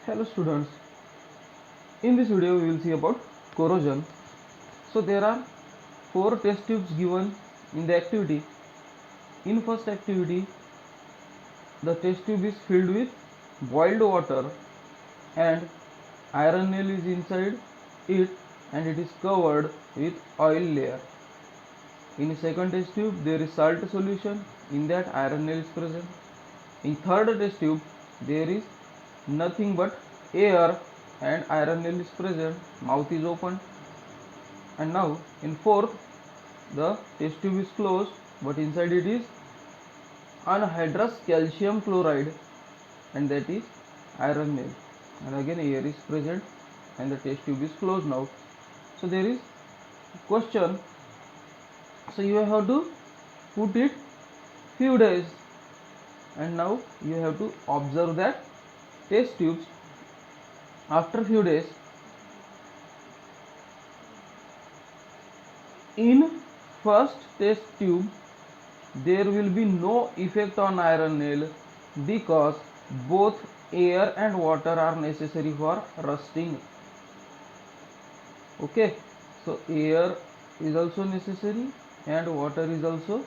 Hello students, in this video we will see about corrosion. So there are 4 test tubes given in the activity. In first activity, the test tube is filled with boiled water and iron nail is inside it and it is covered with oil layer. In second test tube there is salt solution, in that iron nail is present. In third test tube there is nothing but air and iron nail is present, mouth is open. And now in fourth, the test tube is closed but inside it is anhydrous calcium chloride and that is iron nail, and again air is present and the test tube is closed now. So there is question, so you have to put it few days and now you have to observe that test tubes after few days. In first test tube there will be no effect on iron nail because both air and water are necessary for rusting. Okay, so air is also necessary and water is also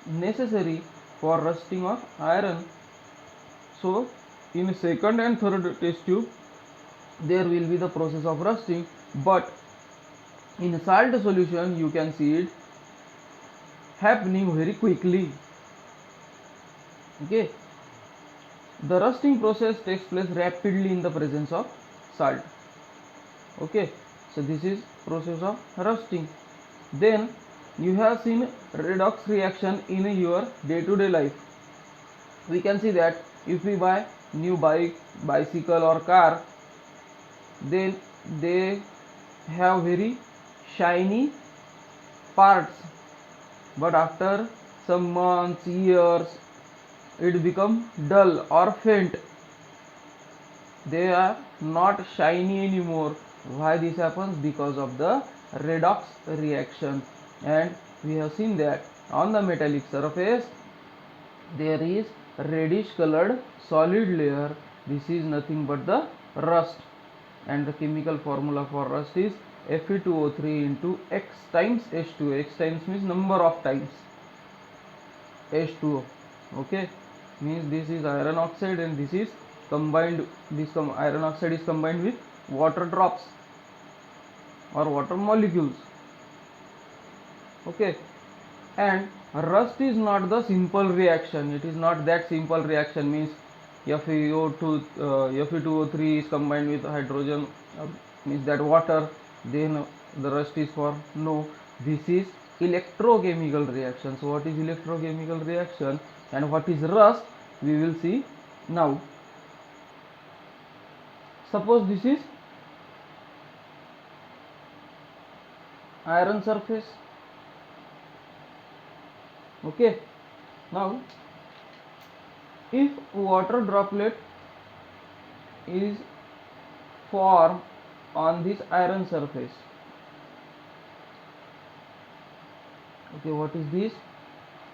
necessary for rusting of iron. So in second and third test tube there will be the process of rusting, but in salt solution you can see it happening very quickly. Okay, the rusting process takes place rapidly in the presence of salt. Okay, so this is process of rusting. Then you have seen redox reaction in your day-to-day life. We can see that if we buy new bike, bicycle or car, then they have very shiny parts, but after some months, years, it become dull or faint. They are not shiny anymore. Why this happens? Because of the redox reaction. And we have seen that on the metallic surface there is reddish colored solid layer. This is nothing but the rust, and the chemical formula for rust is Fe2O3 into X times H2O. X times means number of times H2O. Okay, means this is iron oxide and this is combined, iron oxide is combined with water drops or water molecules. Okay, and rust is not the simple reaction. It is not that simple reaction, means Fe2O3 is combined with hydrogen, means that water, then the rust is formed. No, this is electrochemical reaction. So what is electrochemical reaction and what is rust, we will see now. Suppose this is iron surface. Okay, now if water droplet is formed on this iron surface, okay, what is this?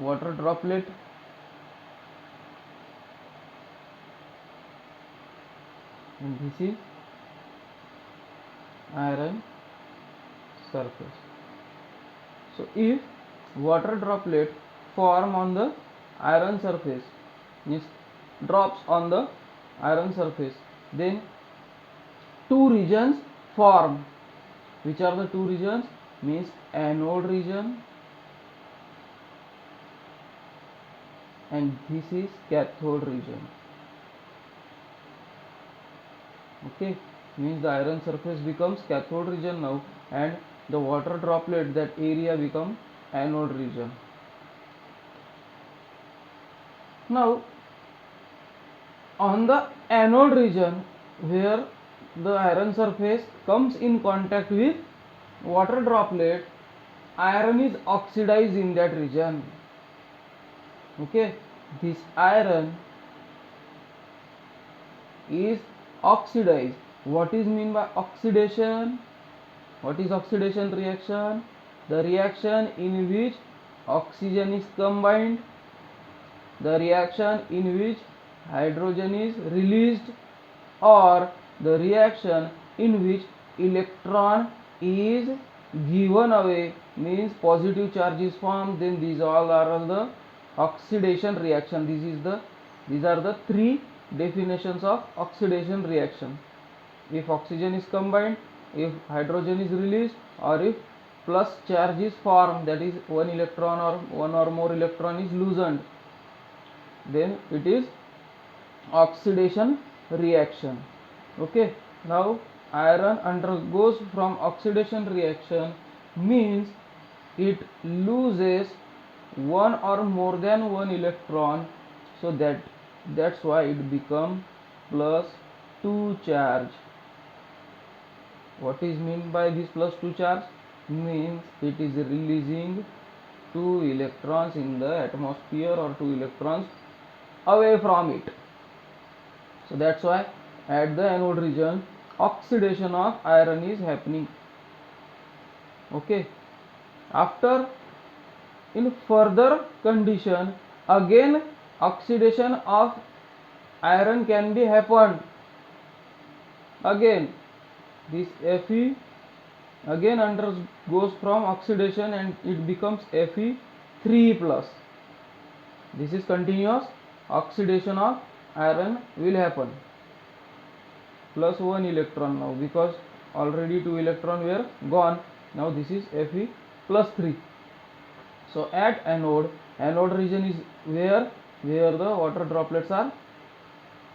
Water droplet, and this is iron surface. So if water droplet form on the iron surface, means drops on the iron surface, then two regions form. Which are the two regions? Means anode region and this is cathode region. Okay, means the iron surface becomes cathode region now, and the water droplet, that area become anode region. Now on the anode region, where the iron surface comes in contact with water droplet, iron is oxidized in that region. Okay, this iron is oxidized. What is mean by oxidation? What is oxidation reaction? The reaction in which oxygen is combined, the reaction in which hydrogen is released, or the reaction in which electron is given away, means positive charge is formed, then these all are the oxidation reaction. These are the three definitions of oxidation reaction. If oxygen is combined, if hydrogen is released, or if plus charge is formed, that is one electron or one or more electron is loosened, then it is oxidation reaction. Okay, now iron undergoes from oxidation reaction, means it loses one or more than one electron, so that's why it becomes plus 2 charge. What is meant by this plus 2 charge? Means it is releasing 2 electrons in the atmosphere or 2 electrons away from it. So that's why at the anode region oxidation of iron is happening. Okay, after, in further condition, again oxidation of iron can be happened. Again this Fe again undergoes from oxidation and it becomes Fe3 plus. This is continuous oxidation of iron will happen, plus 1 electron now, because already 2 electron were gone. Now this is Fe plus 3. So at anode region is where the water droplets are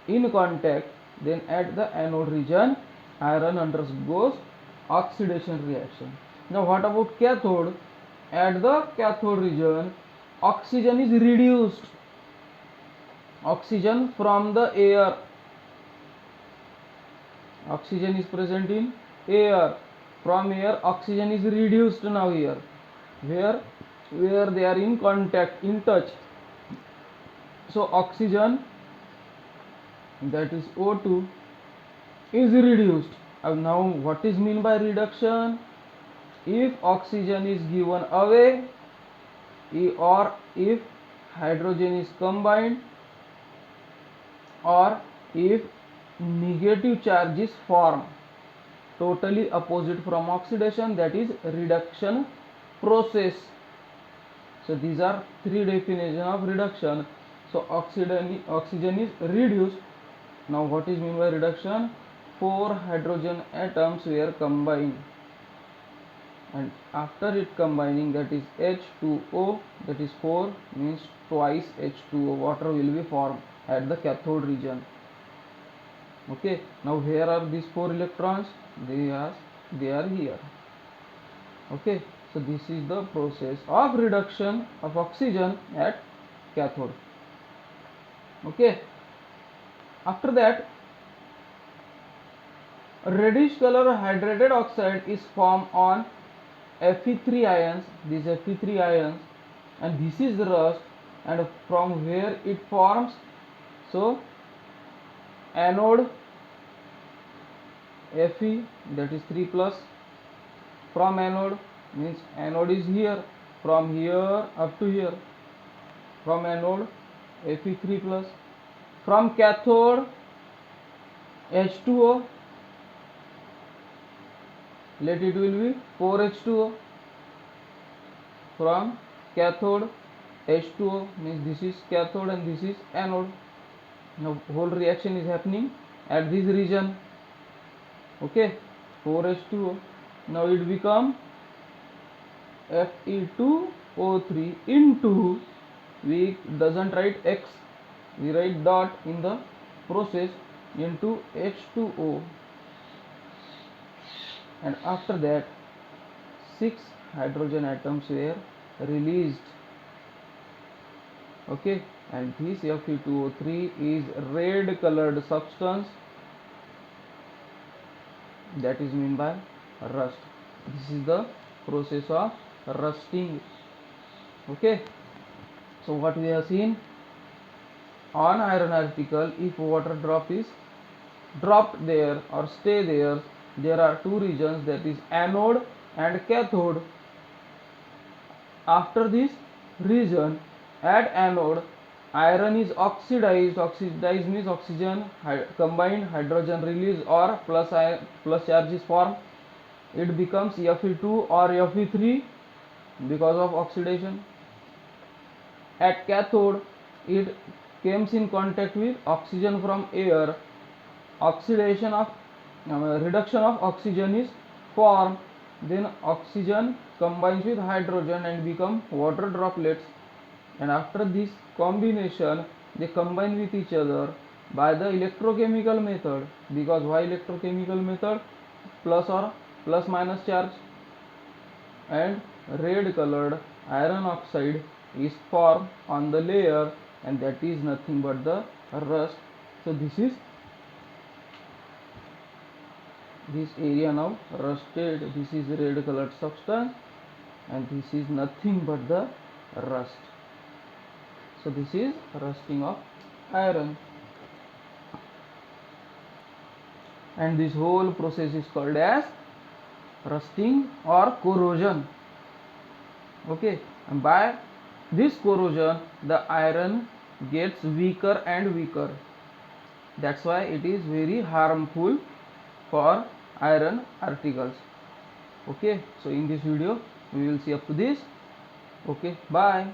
in contact. Then at the anode region iron undergoes oxidation reaction. Now what about cathode? At the cathode region oxygen is reduced. Oxygen from the air, oxygen is present in air, from air oxygen is reduced now here, where they are in contact, in touch. So oxygen, that is O2, is reduced. Now what is mean by reduction? If oxygen is given away, or if hydrogen is combined, or if negative charge is formed, totally opposite from oxidation, that is reduction process. So these are three definitions of reduction. So oxygen is reduced. Now what is mean by reduction? 4 hydrogen atoms were combined, and after it combining, that is H2O, that is 4, means twice H2O, water will be formed at the cathode region. Okay, now where are these 4 electrons? They are here. Okay, so this is the process of reduction of oxygen at cathode. Okay, after that, reddish color hydrated oxide is formed on Fe3 ions, these Fe3 ions, and this is rust. And from where it forms? So anode Fe, that is 3 plus, from anode, means anode is here, from here up to here, from anode Fe3 plus, from cathode H2O, let it will be 4H2O, from cathode H2O, means this is cathode and this is anode. Now whole reaction is happening at this region. Okay, 4H2O. Now it become Fe2O3 into, we doesn't write X, we write dot in the process, into H2O, and after that 6 hydrogen atoms were released. Okay, and this Fe2O3 is red colored substance, that is mean by rust. This is the process of rusting. Okay, so what we have seen, on iron article, if water drop is dropped there or stay there, there are two regions, that is anode and cathode. After this region, at anode, iron is oxidized means oxygen combined hydrogen release or plus charge is formed. It becomes Fe2 or Fe3 because of oxidation. At cathode, it comes in contact with oxygen from air. Oxidation of reduction of oxygen is formed. Then oxygen combines with hydrogen and become water droplets. And after this combination, they combine with each other by the electrochemical method. Because why electrochemical method? Plus or plus minus charge, and red colored iron oxide is formed on the layer, and that is nothing but the rust. So this area now rusted. This is red colored substance, and this is nothing but the rust. So this is rusting of iron, and this whole process is called as rusting or corrosion. Okay, and by this corrosion the iron gets weaker and weaker. That's why it is very harmful for iron articles. Okay, so in this video we will see up to this. Okay, bye.